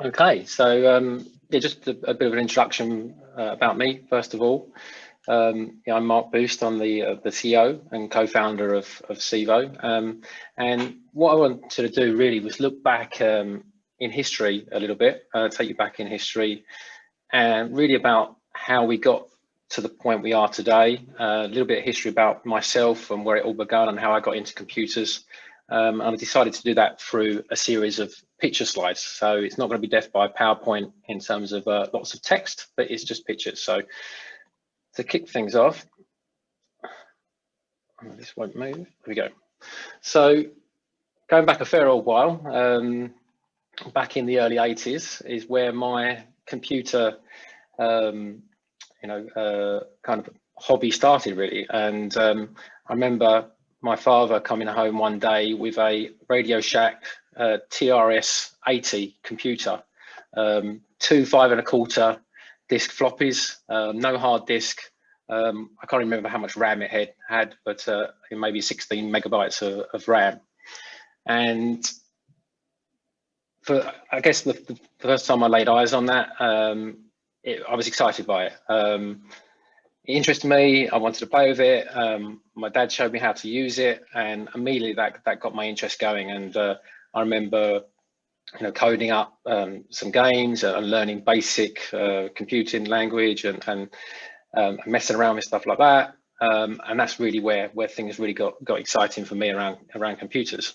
Okay, so yeah, just a bit of an introduction about me, first of all. Yeah, I'm Mark Boost. I'm the CEO and co-founder of Civo. And what I wanted to do really was look back in history a little bit, take you back in history, and really about how we got to the point we are today. A little bit of history about myself and where it all began and how I got into computers. And I decided to do that through a series of picture slides. So it's not going to be death by PowerPoint in terms of lots of text, but it's just pictures. So to kick things off, this won't move. Here we go. So going back a fair old while, back in the early 80s is where my computer, kind of hobby started really. And I remember my father coming home one day with a Radio Shack TRS 80 computer, 2 5.25 disk floppies, no hard disk. I can't remember how much RAM it had, but it may be 16 megabytes of RAM. And I guess the first time I laid eyes on that, I was excited by it. It interested me. I wanted to play with it. My dad showed me how to use it, and immediately that got my interest going. And I remember, coding up some games and learning basic computing language and messing around with stuff like that. And that's really where things really got exciting for me around computers.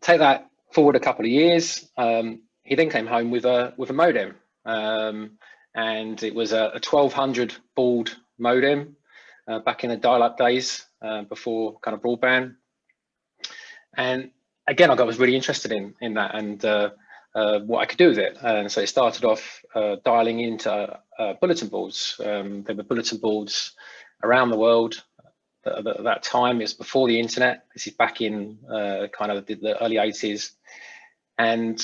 Take that forward a couple of years. He then came home with a modem. And it was a 1200 baud modem back in the dial-up days before kind of broadband. And again, I was really interested in that and what I could do with it. And so it started off dialing into bulletin boards. There were bulletin boards around the world at that time. It was before the internet. This is back in kind of the early 80s. And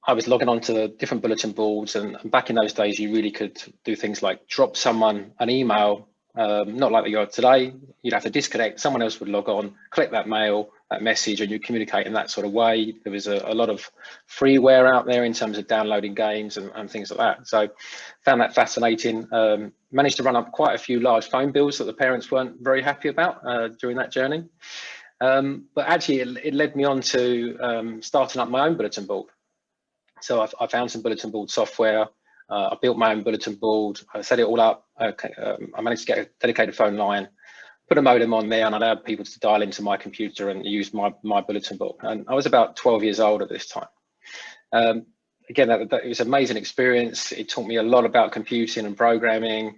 I was logging on to the different bulletin boards, and back in those days, you really could do things like drop someone an email, not like you are today. You'd have to disconnect, someone else would log on, collect that mail, that message, and you communicate in that sort of way. There was a lot of freeware out there in terms of downloading games and things like that. So found that fascinating. Managed to run up quite a few large phone bills that the parents weren't very happy about during that journey. But actually, it led me on to starting up my own bulletin board. So I found some bulletin board software. I built my own bulletin board. I set it all up. I managed to get a dedicated phone line, put a modem on there, and I allowed people to dial into my computer and use my bulletin board. And I was about 12 years old at this time. Again, it was an amazing experience. It taught me a lot about computing and programming,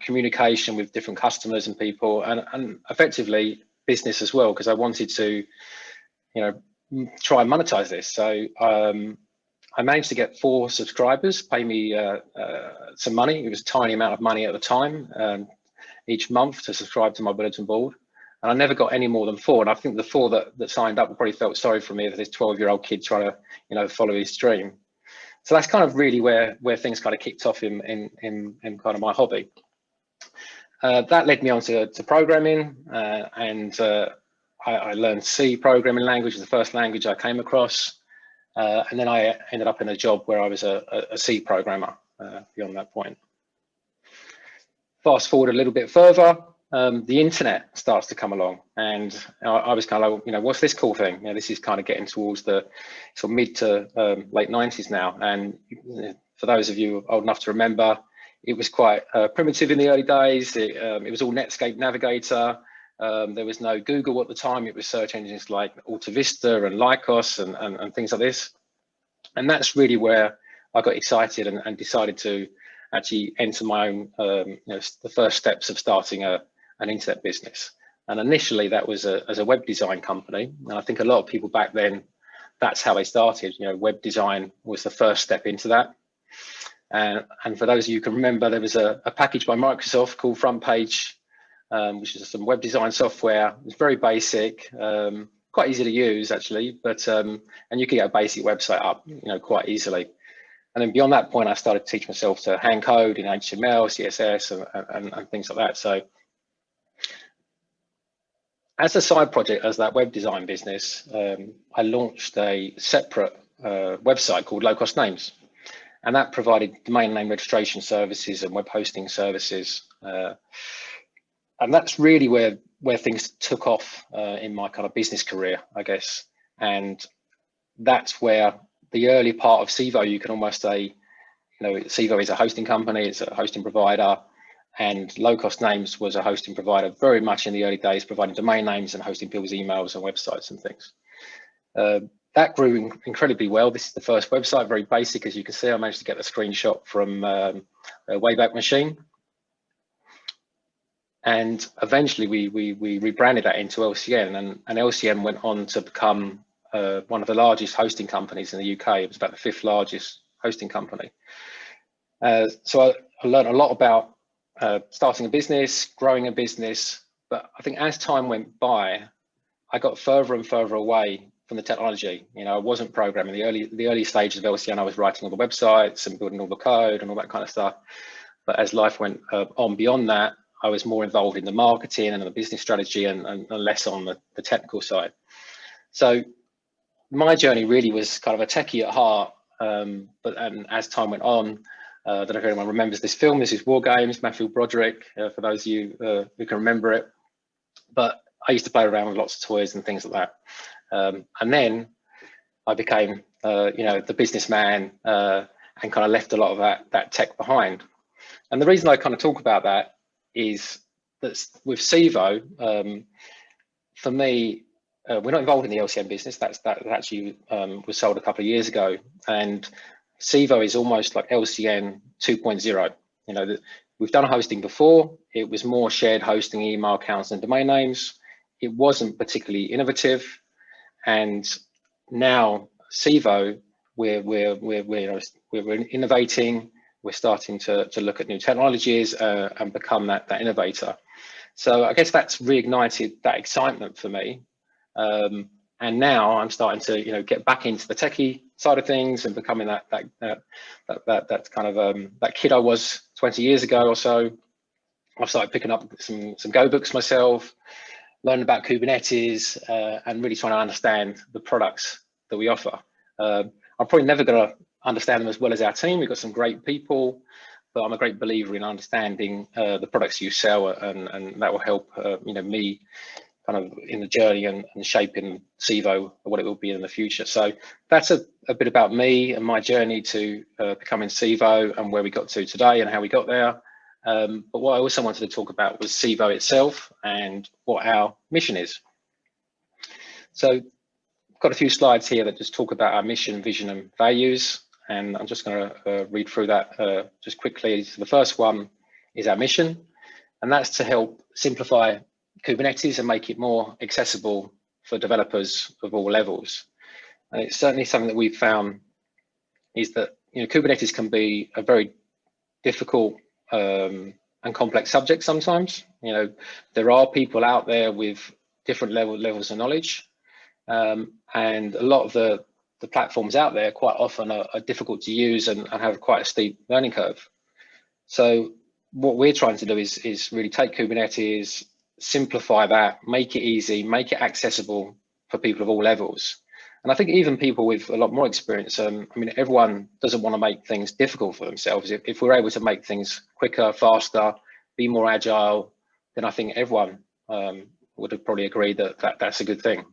communication with different customers and people, and effectively business as well, because I wanted to, try and monetize this. So I managed to get 4 subscribers pay me some money. It was a tiny amount of money at the time, each month to subscribe to my bulletin board. And I never got any more than 4. And I think the 4 that signed up probably felt sorry for me, as this 12-year-old kid trying to, follow his dream. So that's kind of really where things kind of kicked off in kind of my hobby. That led me on to programming, and I learned C programming language, the first language I came across. And then I ended up in a job where I was a C programmer beyond that point. Fast forward a little bit further, the internet starts to come along, and I was kind of like, what's this cool thing? This is kind of getting towards the sort of mid to late 90s now. And for those of you old enough to remember, it was quite primitive in the early days. It was all Netscape Navigator. There was no Google at the time. It was search engines like AltaVista and Lycos and things like this. And that's really where I got excited and decided to actually enter my own, the first steps of starting an internet business. And initially that was as a web design company. And I think a lot of people back then, that's how they started. Web design was the first step into that. And for those of you who can remember, there was a package by Microsoft called Front Page, which is some web design software. It's very basic, quite easy to use actually, but and you can get a basic website up, quite easily. And then beyond that point, I started to teach myself to hand code in HTML, CSS, and things like that. So as a side project, as that web design business, I launched a separate website called Low Cost Names, and that provided domain name registration services and web hosting services. And that's really where things took off in my kind of business career, I guess. And that's where the early part of Civo, you can almost say, you know, Civo is a hosting company, it's a hosting provider, and Low Cost Names was a hosting provider very much in the early days, providing domain names and hosting people's emails and websites and things. That grew incredibly well. This is the first website, very basic, as you can see. I managed to get the screenshot from a Wayback Machine. And eventually we rebranded that into LCN, and LCN went on to become one of the largest hosting companies in the UK. It was about the 5th largest hosting company. So I learned a lot about starting a business, growing a business, but I think as time went by, I got further and further away from the technology. You know, I wasn't programming. The early stages of LCN, I was writing all the websites and building all the code and all that kind of stuff. But as life went on beyond that, I was more involved in the marketing and the business strategy and less on the technical side. So my journey really was kind of a techie at heart, but as time went on, I don't know if anyone remembers this film. This is War Games, Matthew Broderick, for those of you who can remember it. But I used to play around with lots of toys and things like that. And then I became, you know, the businessman and kind of left a lot of that tech behind. And the reason I kind of talk about that is that with Civo, for me, we're not involved in the LCN business. That actually was sold a couple of years ago, and Civo is almost like LCN 2.0. You know, we've done hosting before. It was more shared hosting, email accounts, and domain names. It wasn't particularly innovative, and now Civo, we're innovating. We're starting to look at new technologies and become that innovator. So I guess that's reignited that excitement for me. And now I'm starting to, you know, get back into the techie side of things and becoming that kind of that kid I was 20 years ago or so. I've started picking up some Go books myself, learning about Kubernetes, and really trying to understand the products that we offer. I'm probably never going to understand them as well as our team. We've got some great people, but I'm a great believer in understanding the products you sell, and that will help you know, me kind of in the journey and shaping Civo what it will be in the future. So that's a bit about me and my journey to becoming Civo and where we got to today and how we got there. But what I also wanted to talk about was Civo itself and what our mission is. So I've got a few slides here that just talk about our mission, vision, and values. And I'm just going to read through that just quickly. So the first one is our mission, and that's to help simplify Kubernetes and make it more accessible for developers of all levels. And it's certainly something that we've found is that, you know, Kubernetes can be a very difficult and complex subject sometimes. You know, there are people out there with different levels of knowledge, and a lot of the platforms out there quite often are difficult to use and have quite a steep learning curve. So what we're trying to do is really take Kubernetes, simplify that, make it easy, make it accessible for people of all levels. And I think even people with a lot more experience, I mean, everyone doesn't want to make things difficult for themselves. If we're able to make things quicker, faster, be more agile, then I think everyone would have probably agreed that that's a good thing.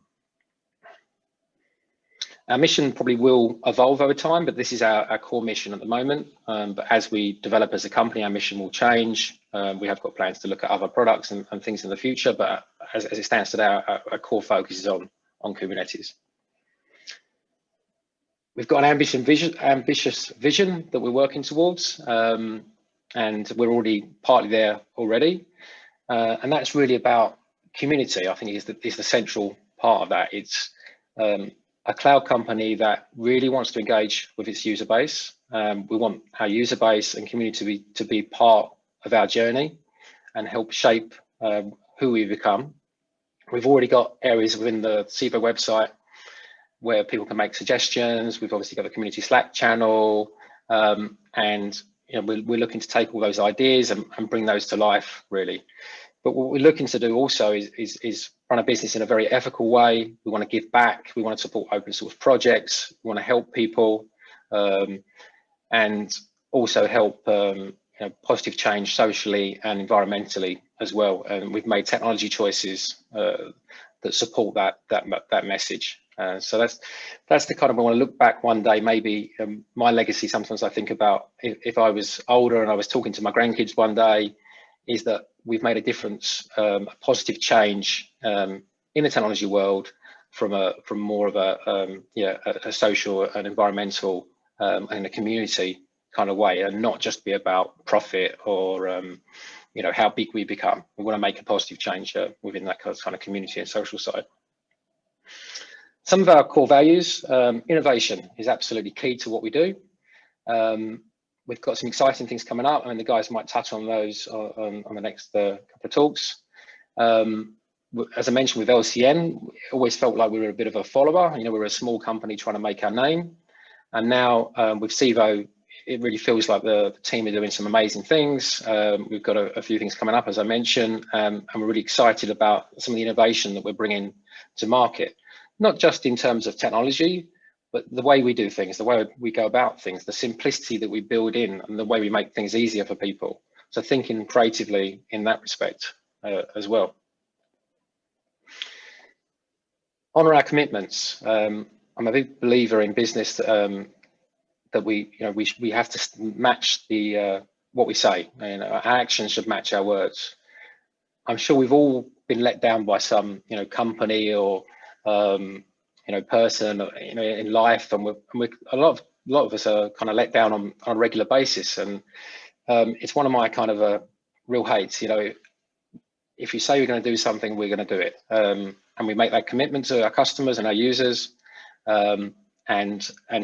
Our mission probably will evolve over time, but this is our core mission at the moment. But as we develop as a company, our mission will change. We have got plans to look at other products and things in the future, but as it stands today, our core focus is on Kubernetes. We've got an ambitious vision that we're working towards, and we're already partly there already. And that's really about community. I think is the central part of that. It's a cloud company that really wants to engage with its user base. We want our user base and community to be part of our journey and help shape who we become. We've already got areas within the Civo website where people can make suggestions. We've obviously got a community Slack channel, and you know, we're looking to take all those ideas and bring those to life, really. But what we're looking to do also is run a business in a very ethical way. We want to give back. We want to support open source projects. We want to help people, and also help positive change socially and environmentally as well. And we've made technology choices that support that message. So that's the kind of, I want to look back one day, maybe my legacy. Sometimes I think about if I was older and I was talking to my grandkids one day, is that we've made a difference, a positive change in the technology world from more of a social and environmental and a community kind of way, and not just be about profit or how big we become. We want to make a positive change within that kind of community and social side. Some of our core values, innovation is absolutely key to what we do. We've got some exciting things coming up, and the guys might touch on those on the next couple of talks. As I mentioned with LCN, it always felt like we were a bit of a follower. We were a small company trying to make our name. And now with Civo, it really feels like the team are doing some amazing things. We've got a few things coming up, as I mentioned, and we're really excited about some of the innovation that we're bringing to market, not just in terms of technology, but the way we do things, the way we go about things, the simplicity that we build in, and the way we make things easier for people. So thinking creatively in that respect as well. Honor our commitments. I'm a big believer in business that we have to match what we say. Our actions should match our words. I'm sure we've all been let down by some company or person in life, and a lot of us are kind of let down on a regular basis, and it's one of my kind of real hates. If you say you're going to do something, we're going to do it, and we make that commitment to our customers and our users, and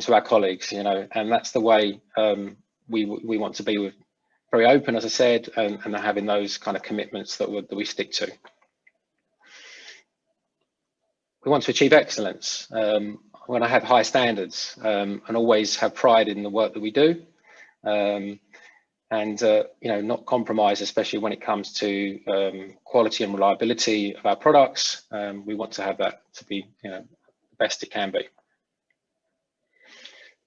to our colleagues, and that's the way we want to be, with very open, as I said, and having those kind of commitments that we stick to. We want to achieve excellence. We want to have high standards and always have pride in the work that we do, and not compromise, especially when it comes to quality and reliability of our products. We want to have that to be the best it can be.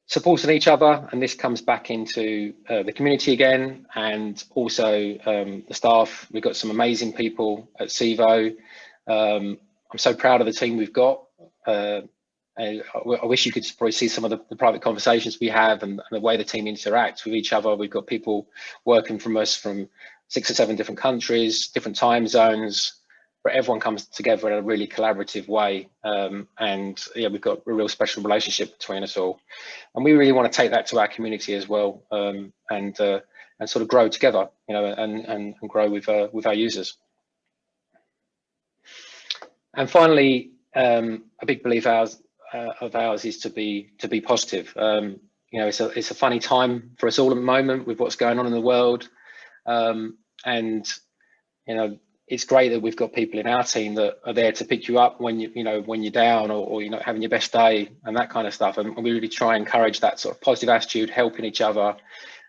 Supporting each other, and this comes back into the community again, and also the staff. We've got some amazing people at Civo. I'm so proud of the team we've got. I wish you could probably see some of the private conversations we have and the way the team interacts with each other. We've got people working from us from 6 or 7 different countries, different time zones, but everyone comes together in a really collaborative way. And yeah, we've got a real special relationship between us all. And we really want to take that to our community as well, and sort of grow together, and grow with our users. And finally, a big belief of ours is to be positive. It's a funny time for us all at the moment with what's going on in the world, and it's great that we've got people in our team that are there to pick you up when you're down, or you're not having your best day and that kind of stuff. And we really try and encourage that sort of positive attitude, helping each other.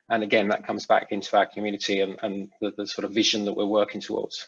And again, that comes back into our community and the sort of vision that we're working towards.